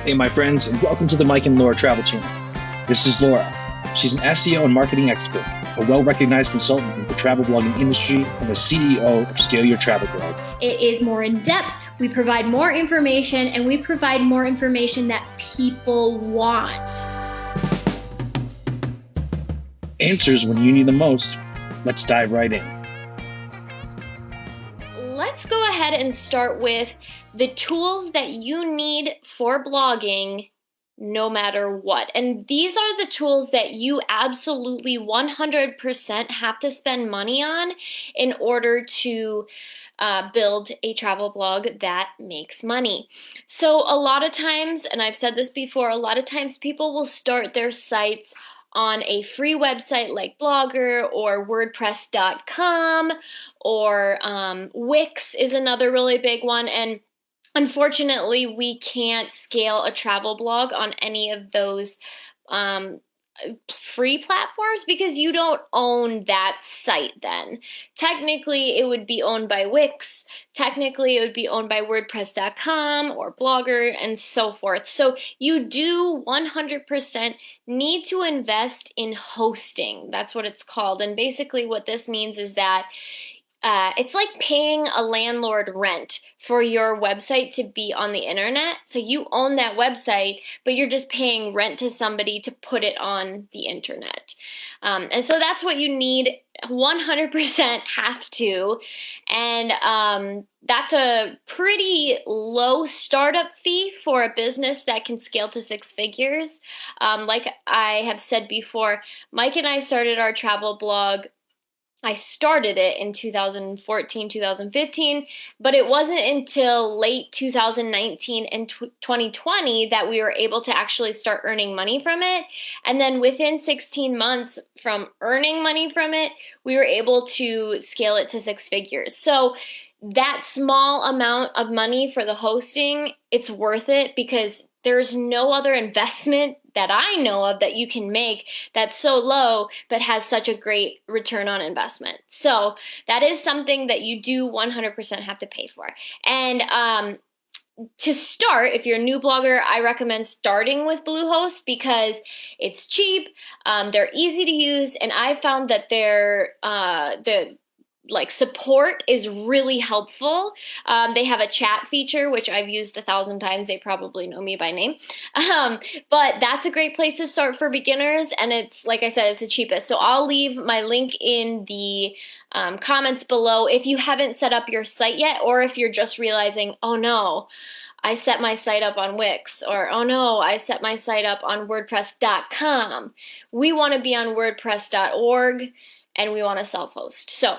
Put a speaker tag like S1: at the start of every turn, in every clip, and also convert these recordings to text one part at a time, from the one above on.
S1: Hey, my friends, and welcome to the Mike and Laura Travel Channel. This is Laura. She's an SEO and marketing expert, a well-recognized consultant in the travel blogging industry, and the CEO of Scale Your Travel Blog.
S2: It is more in depth. We provide more information, and we provide more information that people want.
S1: Answers when you need them most. Let's dive right in.
S2: Let's go ahead and start with the tools that you need for blogging no matter what. And these are the tools that you absolutely 100% have to spend money on in order to build a travel blog that makes money. So a lot of times, and I've said this before, a lot of times people will start their sites on a free website like Blogger or WordPress.com or Wix is another really big one. And unfortunately, we can't scale a travel blog on any of those free platforms because you don't own that site then. Technically, it would be owned by Wix. Technically, it would be owned by WordPress.com or Blogger and so forth. So you do 100% need to invest in hosting. That's what it's called. And basically what this means is that it's like paying a landlord rent for your website to be on the internet. So you own that website, but you're just paying rent to somebody to put it on the internet. And so that's what you need, 100% have to. And that's a pretty low startup fee for a business that can scale to six figures. Like I have said before, Mike and I started our travel blog. I started it in 2014, 2015, but it wasn't until late 2019 and 2020 that we were able to actually start earning money from it. And then within 16 months from earning money from it, we were able to scale it to six figures. So that small amount of money for the hosting, it's worth it because there's no other investment that I know of that you can make that's so low but has such a great return on investment. So that is something that you do 100% have to pay for. And to start, if you're a new blogger, I recommend starting with Bluehost because it's cheap, they're easy to use, and I found that the support is really helpful. They have a chat feature, which I've used 1,000 times. They probably know me by name. But that's a great place to start for beginners. And it's, like I said, it's the cheapest. So I'll leave my link in the comments below if you haven't set up your site yet, or if you're just realizing, oh no, I set my site up on Wix, or oh no, I set my site up on WordPress.com. We want to be on WordPress.org and we want to self-host. So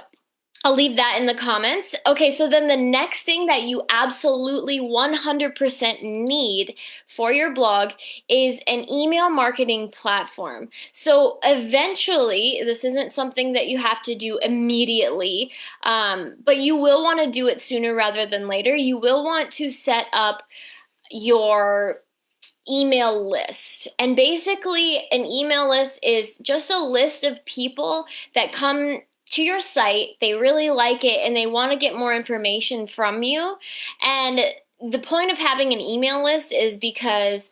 S2: I'll leave that in the comments. Okay, so then the next thing that you absolutely 100% need for your blog is an email marketing platform. So eventually, this isn't something that you have to do immediately, but you will want to do it sooner rather than later. You will want to set up your email list. And basically, an email list is just a list of people that come to your site, they really like it, and they want to get more information from you. And the point of having an email list is because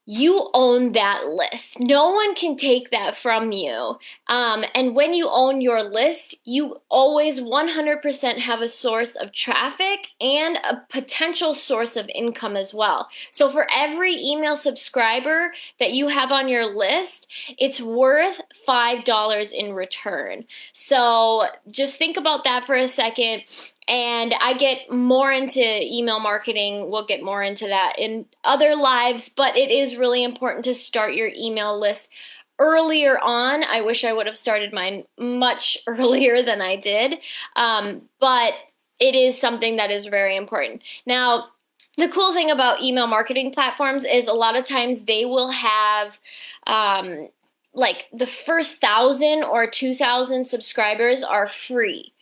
S2: you own that list. No one can take that from you. And when you own your list, you always 100% have a source of traffic and a potential source of income as well. So for every email subscriber that you have on your list, it's worth $5 in return. So just think about that for a second. And I get more into email marketing. We'll get more into that in other lives, but it is really important to start your email list earlier on. I wish I would have started mine much earlier than I did, but it is something that is very important. Now, the cool thing about email marketing platforms is a lot of times they will have like the first 1,000 or 2,000 subscribers are free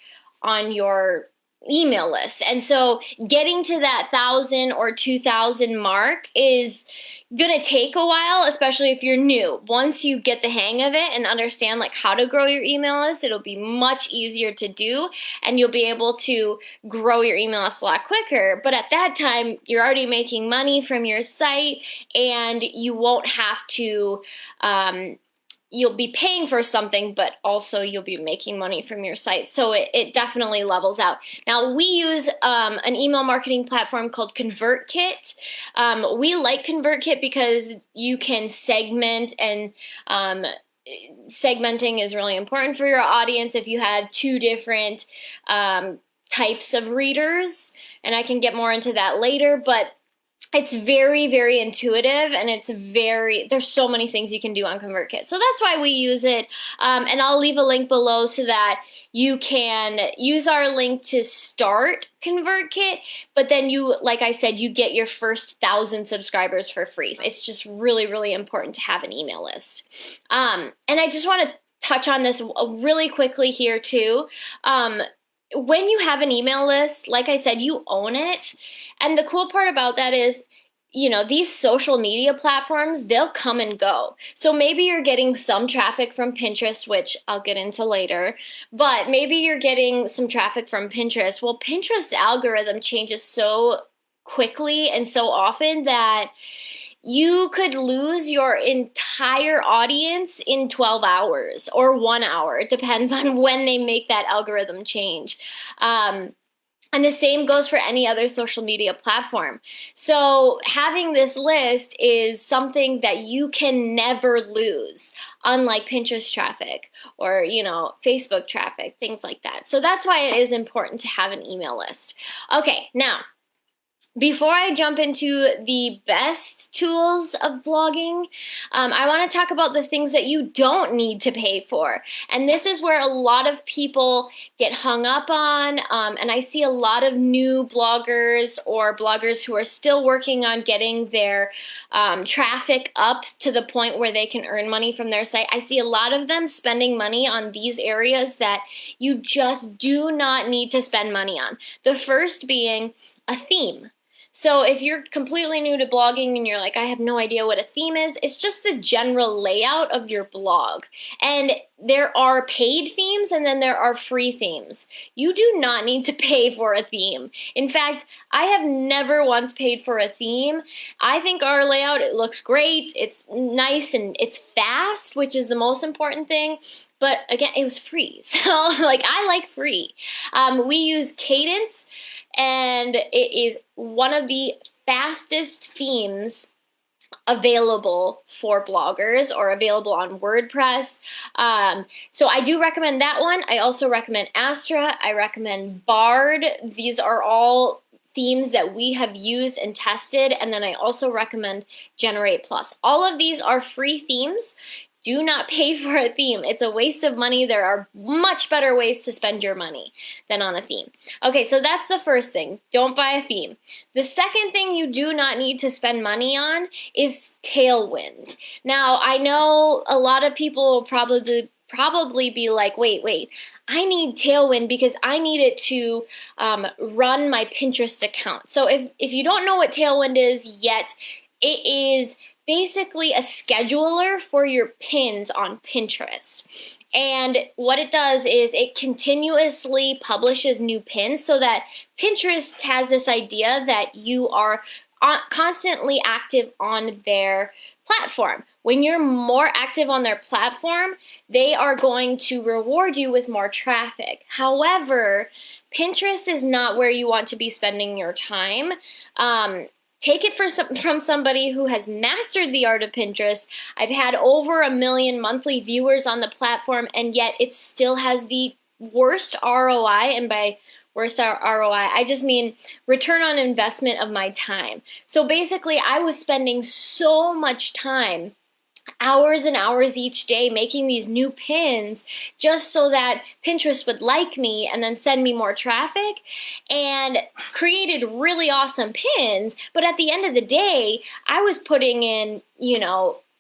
S2: on your email list. And so getting to that 1,000 or 2,000 mark is gonna take a while, especially if you're new. Once you get the hang of it and understand like how to grow your email list, it'll be much easier to do, and you'll be able to grow your email list a lot quicker. But at that time, you're already making money from your site, and you won't have to you'll be paying for something, but also you'll be making money from your site. So it definitely levels out. Now, we use an email marketing platform called ConvertKit. We like ConvertKit because you can segment, and segmenting is really important for your audience if you had two different types of readers. And I can get more into that later, but it's very, very intuitive, and there's so many things you can do on ConvertKit. So that's why we use it. And I'll leave a link below so that you can use our link to start ConvertKit, but then like I said, you get your first 1,000 subscribers for free. So it's just really, really important to have an email list. And I just want to touch on this really quickly here too. When you have an email list, like I said, you own it. And the cool part about that is, these social media platforms, they'll come and go. So maybe you're getting some traffic from Pinterest, which I'll get into later, but maybe you're getting some traffic from Pinterest. Well, Pinterest's algorithm changes so quickly and so often that you could lose your entire audience in 12 hours or 1 hour. It depends on when they make that algorithm change. And the same goes for any other social media platform. So having this list is something that you can never lose, unlike Pinterest traffic or, Facebook traffic, things like that. So that's why it is important to have an email list. Okay, now, before I jump into the best tools of blogging, I want to talk about the things that you don't need to pay for. And this is where a lot of people get hung up on. And I see a lot of new bloggers or bloggers who are still working on getting their traffic up to the point where they can earn money from their site. I see a lot of them spending money on these areas that you just do not need to spend money on. The first being a theme. So if you're completely new to blogging and you're like, I have no idea what a theme is, it's just the general layout of your blog. And there are paid themes and then there are free themes. You do not need to pay for a theme. In fact, I have never once paid for a theme. I think our layout, it looks great. It's nice and it's fast, which is the most important thing. But again, it was free. So I like free. We use Cadence, and it is one of the fastest themes available for bloggers or available on WordPress. So I do recommend that one. I also recommend Astra. I recommend Bard. These are all themes that we have used and tested. And then I also recommend Generate Plus. All of these are free themes. Do not pay for a theme. It's a waste of money. There are much better ways to spend your money than on a theme. Okay, so that's the first thing. Don't buy a theme. The second thing you do not need to spend money on is TAILWInd. Now, I know a lot of people will probably be like, wait, I need TAILWInd because I need it to run my Pinterest account. So if you don't know what TAILWInd is yet, it is basically a scheduler for your pins on Pinterest. And what it does is it continuously publishes new pins so that Pinterest has this idea that you are constantly active on their platform. When you're more active on their platform, they are going to reward you with more traffic. However, Pinterest is not where you want to be spending your time. Take it from somebody who has mastered the art of Pinterest. I've had over 1 million monthly viewers on the platform, and yet it still has the worst ROI. And by worst ROI, I just mean return on investment of my time. So basically, I was spending so much time, hours and hours each day, making these new pins just so that Pinterest would like me and then send me more traffic, and created really awesome pins. But at the end of the day, I was putting in,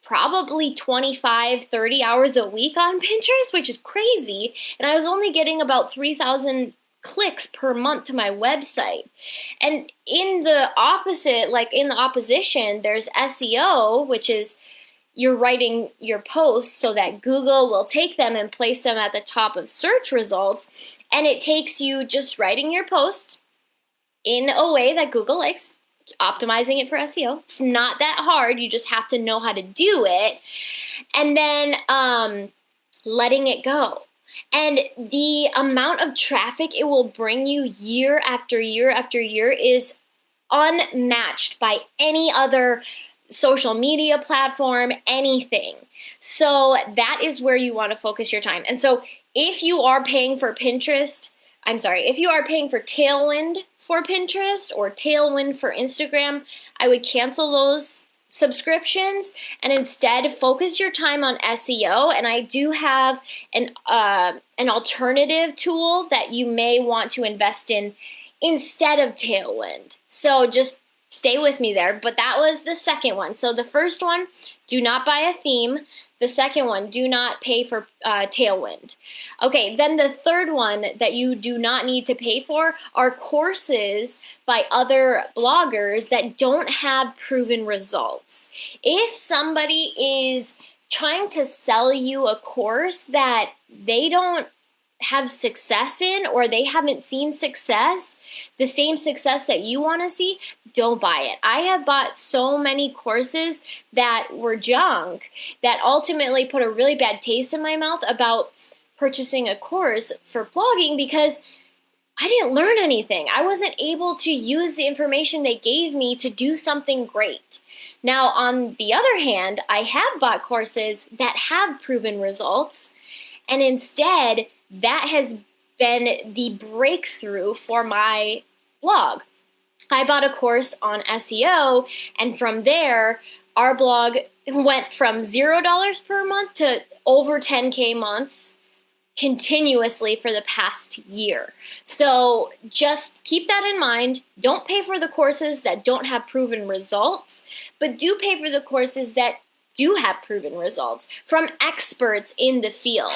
S2: probably 25, 30 hours a week on Pinterest, which is crazy. And I was only getting about 3,000 clicks per month to my website. And in the opposite, like in the opposition, there's SEO, which is you're writing your posts so that Google will take them and place them at the top of search results. And it takes you just writing your post in a way that Google likes, optimizing it for SEO. It's not that hard. You just have to know how to do it. And then letting it go. And the amount of traffic it will bring you year after year after year is unmatched by any other social media platform, anything. So that is where you want to focus your time. And so if you are paying for Pinterest, if you are paying for TAILWIND for Pinterest or TAILWIND for Instagram, I would cancel those subscriptions and instead focus your time on SEO. And I do have an alternative tool that you may want to invest in instead of TAILWIND. So just stay with me there. But that was the second one. So the first one, do not buy a theme. The second one, do not pay for TAILWIND. Okay, then the third one that you do not need to pay for are courses by other bloggers that don't have proven results. If somebody is trying to sell you a course that they don't have success in, or they haven't seen success, the same success that you want to see, don't buy it. I have bought so many courses that were junk that ultimately put a really bad taste in my mouth about purchasing a course for blogging because I didn't learn anything. I wasn't able to use the information they gave me to do something great. Now, on the other hand, I have bought courses that have proven results, and instead, that has been the breakthrough for my blog. I bought a course on SEO, and from there, our blog went from $0 per month to over 10K months continuously for the past year. So just keep that in mind. Don't pay for the courses that don't have proven results, but do pay for the courses that do have proven results from experts in the field.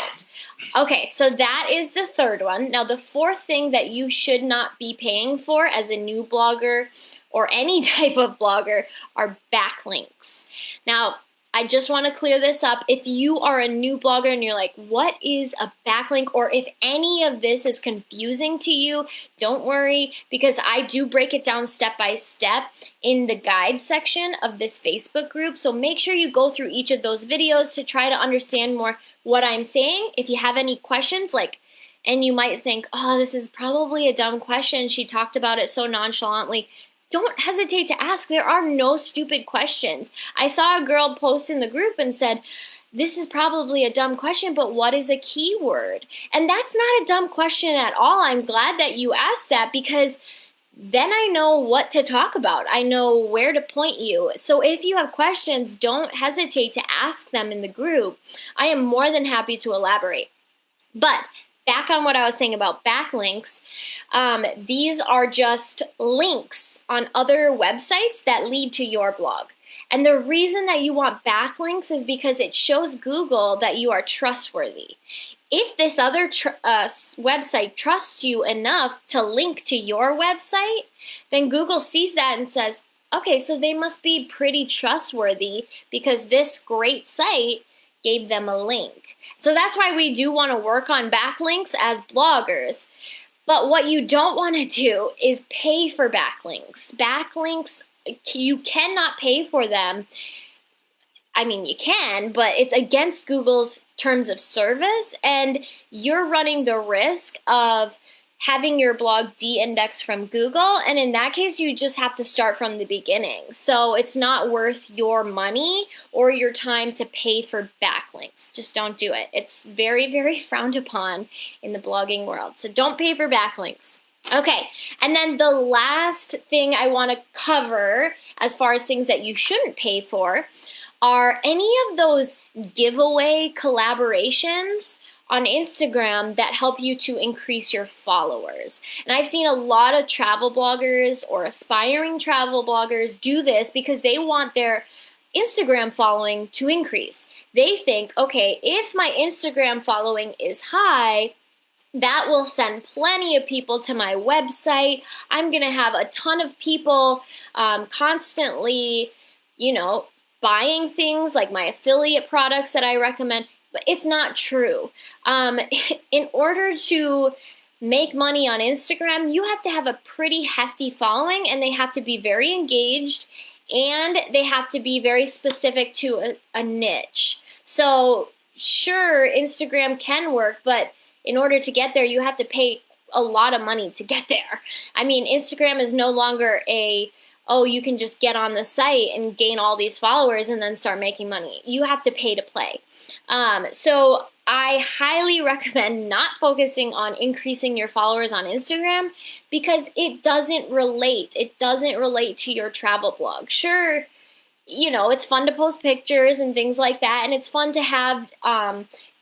S2: Okay, so that is the third one. Now, the fourth thing that you should not be paying for as a new blogger or any type of blogger are backlinks. Now, I just want to clear this up. If you are a new blogger and you're like, what is a backlink? Or if any of this is confusing to you, don't worry, because I do break it down step by step in the guide section of this Facebook group. So make sure you go through each of those videos to try to understand more what I'm saying. If you have any questions, and you might think, oh, this is probably a dumb question. She talked about it so nonchalantly. Don't hesitate to ask. There are no stupid questions. I saw a girl post in the group and said, this is probably a dumb question, but what is a keyword? And that's not a dumb question at all. I'm glad that you asked that because then I know what to talk about. I know where to point you. So if you have questions, don't hesitate to ask them in the group. I am more than happy to elaborate. But back on what I was saying about backlinks, these are just links on other websites that lead to your blog. And the reason that you want backlinks is because it shows Google that you are trustworthy. If this other website trusts you enough to link to your website, then Google sees that and says, okay, so they must be pretty trustworthy because this great site gave them a link. So that's why we do want to work on backlinks as bloggers. But what you don't want to do is pay for backlinks. Backlinks, you cannot pay for them. I mean, you can, but it's against Google's terms of service, and you're running the risk of having your blog de-indexed from Google, and in that case, you just have to start from the beginning. So it's not worth your money or your time to pay for backlinks. Just don't do it. It's very, very frowned upon in the blogging world. So don't pay for backlinks. Okay, and then the last thing I want to cover as far as things that you shouldn't pay for are any of those giveaway collaborations on Instagram that help you to increase your followers. And I've seen a lot of travel bloggers or aspiring travel bloggers do this because they want their Instagram following to increase. They think, okay, if my Instagram following is high, That will send plenty of people to my website. I'm going to have a ton of people constantly, buying things like my affiliate products that I recommend, but it's not true. In order to make money on Instagram, you have to have a pretty hefty following, and they have to be very engaged, and they have to be very specific to a niche. So sure, Instagram can work, but in order to get there, you have to pay a lot of money to get there. I mean, Instagram is no longer you can just get on the site and gain all these followers and then start making money. You have to pay to play. So I highly recommend not focusing on increasing your followers on Instagram because it doesn't relate. It doesn't relate to your travel blog. Sure, it's fun to post pictures and things like that, and it's fun to have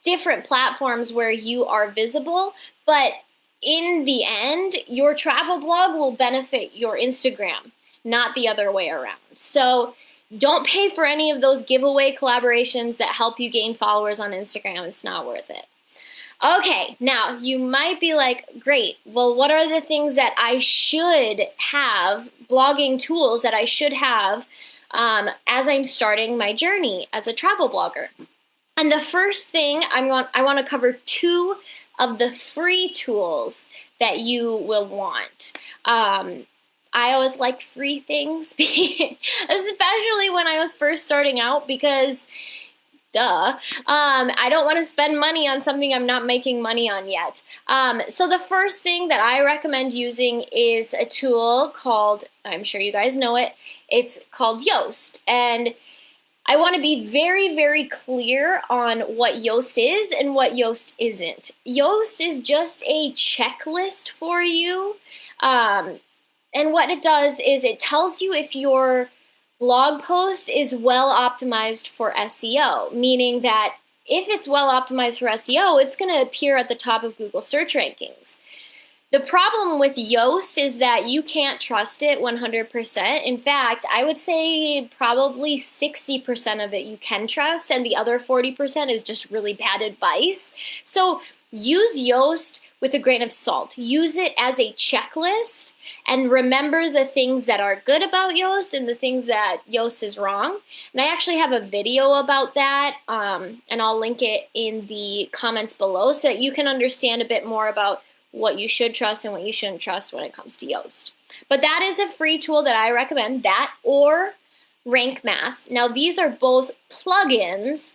S2: different platforms where you are visible, but in the end, your travel blog will benefit your Instagram, not the other way around. So don't pay for any of those giveaway collaborations that help you gain followers on Instagram. It's not worth it. Okay, now you might be like, great, well, what are the things that I should have, blogging tools that I should have as I'm starting my journey as a travel blogger? And the first thing I want to cover 2 of the free tools that you will want. I always like free things, especially when I was first starting out, because I don't want to spend money on something I'm not making money on yet. So the first thing that I recommend using is a tool called, I'm sure you guys know it, it's called YOAST. And I want to be very, very clear on what YOAST is and what YOAST isn't. YOAST is just a checklist for you. And what it does is it tells you if your blog post is well optimized for SEO, meaning that if it's well optimized for SEO, it's going to appear at the top of Google search rankings. The problem with YOAST is that you can't trust it 100%. In fact, I would say probably 60% of it you can trust, and the other 40% is just really bad advice. So use YOAST with a grain of salt. Use it as a checklist and remember the things that are good about YOAST and the things that YOAST is wrong. And I actually have a video about that, and I'll link it in the comments below so that you can understand a bit more about what you should trust and what you shouldn't trust when it comes to YOAST. But that is a free tool that I recommend, that or Rank Math. Now these are both plugins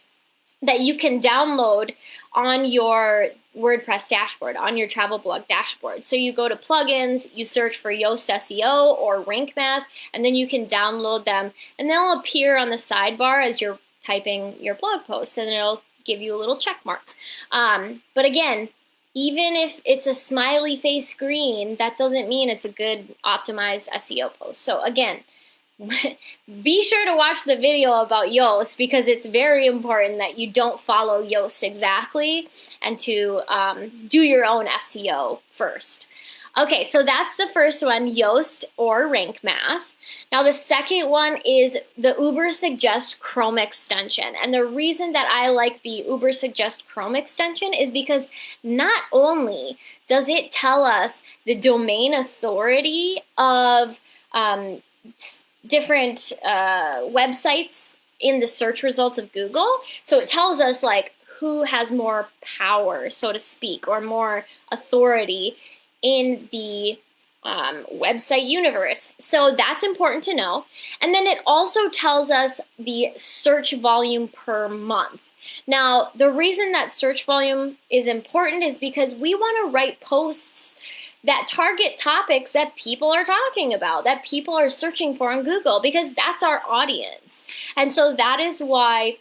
S2: that you can download on your WordPress dashboard, on your travel blog dashboard. So you go to plugins, you search for YOAST SEO or Rank Math, and then you can download them, and they'll appear on the sidebar as you're typing your blog posts, and it'll give you a little check mark. But again, even if it's a smiley face screen, that doesn't mean it's a good optimized SEO post. So again, be sure to watch the video about YOAST because it's very important that you don't follow YOAST exactly and to do your own SEO first. Okay, so that's the first one, YOAST or Rank Math. Now the second one is the UBERSUGGEST Chrome extension. And the reason that I like the UBERSUGGEST Chrome extension is because not only does it tell us the domain authority of different websites in the search results of Google, so it tells us like who has more power, so to speak, or more authority in the website universe. So that's important to know. And then it also tells us the search volume per month. Now, the reason that search volume is important is because we want to write posts that target topics that people are talking about, that people are searching for on Google, because that's our audience. And so that is why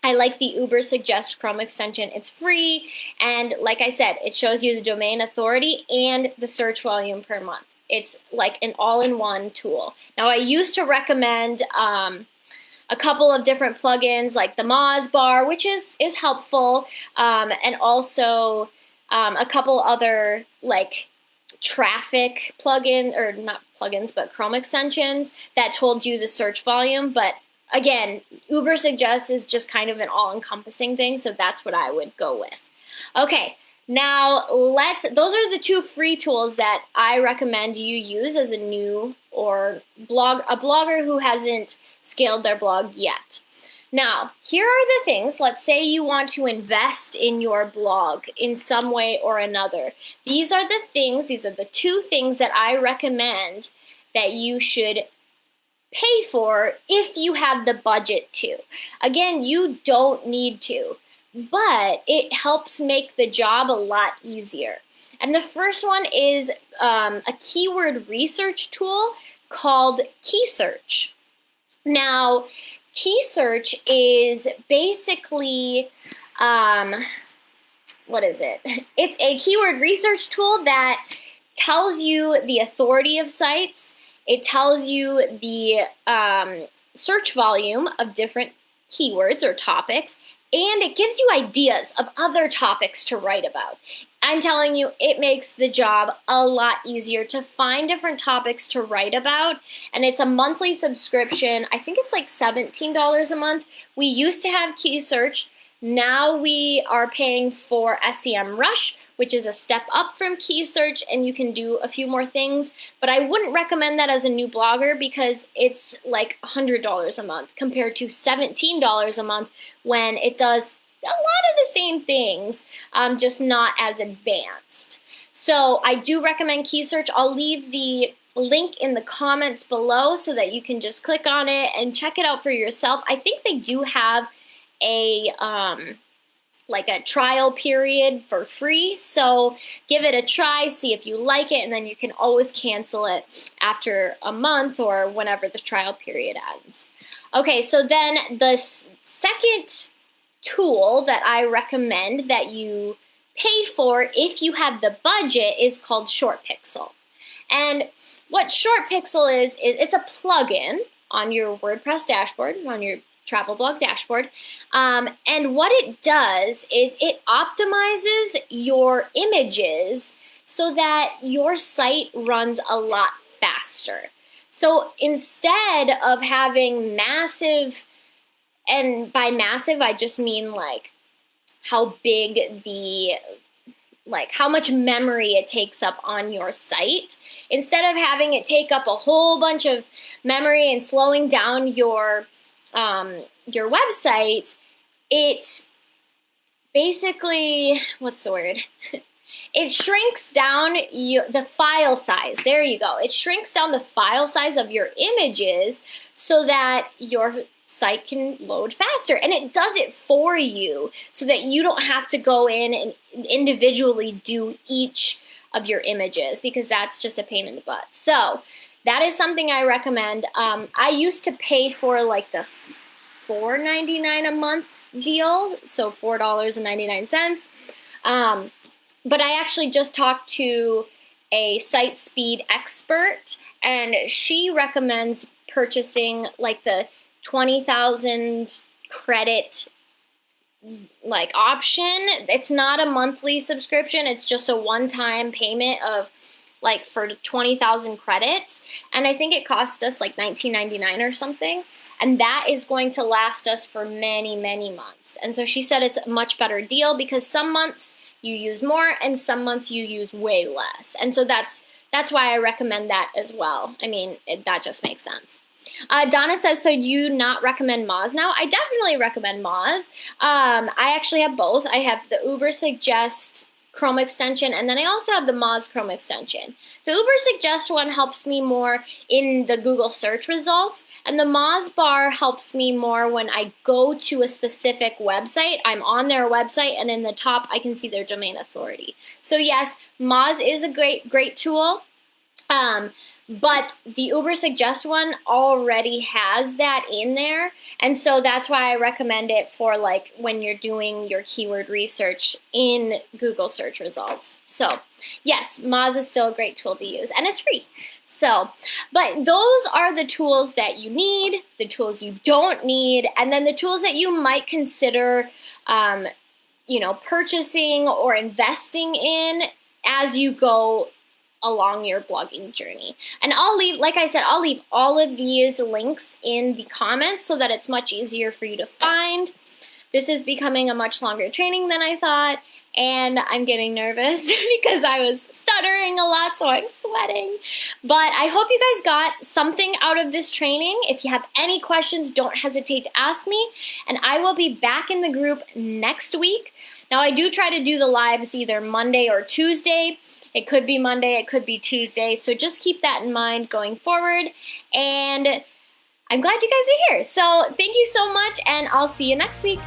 S2: I like the UBERSUGGEST Chrome extension. It's free, and like I said, it shows you the domain authority and the search volume per month. It's like an all-in-one tool. Now, I used to recommend a couple of different plugins like the Moz bar, which is helpful, and also a couple other like traffic plugin, or not plugins, but Chrome extensions that told you the search volume. But again, UBERSUGGEST is just kind of an all-encompassing thing, so that's what I would go with. Okay, Now, those are the two free tools that I recommend you use as a new or a blogger who hasn't scaled their blog yet. Now, here are the things. Let's say you want to invest in your blog in some way or another. These are the two things that I recommend that you should pay for if you have the budget to. Again, you don't need to, but it helps make the job a lot easier. And the first one is a keyword research tool called Keysearch. Now, Keysearch is basically, what is it? It's a keyword research tool that tells you the authority of sites. It tells you the search volume of different keywords or topics, and it gives you ideas of other topics to write about. I'm telling you, it makes the job a lot easier to find different topics to write about, and it's a monthly subscription. I think it's like $17 a month. We used to have Keysearch. Now we are paying for SEMrush, which is a step up from Keysearch, and you can do a few more things. But I wouldn't recommend that as a new blogger because it's like $100 a month compared to $17 a month when it does a lot of the same things, just not as advanced. So I do recommend Keysearch. I'll leave the link in the comments below so that you can just click on it and check it out for yourself. I think they do have a trial period for free, so give it a try, see if you like it, and then you can always cancel it after a month or whenever the trial period ends. Okay, so then the second tool that I recommend that you pay for if you have the budget is called Shortpixel. And what Shortpixel is it's a plugin on your WordPress dashboard, on your travel blog dashboard. And what it does is it optimizes your images so that your site runs a lot faster. So instead of having massive, and by massive, I just mean like how big how much memory it takes up on your site. Instead of having it take up a whole bunch of memory and slowing down your website, it basically, what's the word? It shrinks down the file size. There you go. It shrinks down the file size of your images so that your site can load faster. And it does it for you so that you don't have to go in and individually do each of your images, because that's just a pain in the butt. So that is something I recommend. I used to pay for like the $4.99 a month deal, so $4.99. But I actually just talked to a site speed expert, and she recommends purchasing like the 20,000 credit like option. It's not a monthly subscription. It's just a one-time payment of like for 20,000 credits. And I think it cost us like $19.99 or something. And that is going to last us for many, many months. And so she said it's a much better deal because some months you use more and some months you use way less. And so that's why I recommend that as well. I mean, that just makes sense. Donna says, so do you not recommend Moz now? I definitely recommend Moz. I actually have both. I have the UBERSUGGEST Chrome extension, and then I also have the Moz Chrome extension. The UBERSUGGEST one helps me more in the Google search results, and the Moz bar helps me more when I go to a specific website. I'm on their website, and in the top, I can see their domain authority. So yes, Moz is a great tool. But the UBERSUGGEST one already has that in there. And so that's why I recommend it for like when you're doing your keyword research in Google search results. So yes, Moz is still a great tool to use and it's free. So, but those are the tools that you need, the tools you don't need, and then the tools that you might consider, purchasing or investing in as you go along your blogging journey. And I'll leave, like I said, I'll leave all of these links in the comments so that it's much easier for you to find. This is becoming a much longer training than I thought, and I'm getting nervous because I was stuttering a lot, so I'm sweating. But I hope you guys got something out of this training. If you have any questions, don't hesitate to ask me, and I will be back in the group next week. Now, I do try to do the lives either Monday or Tuesday. It could be Monday, it could be Tuesday, so just keep that in mind going forward. And I'm glad you guys are here. So thank you so much, and I'll see you next week.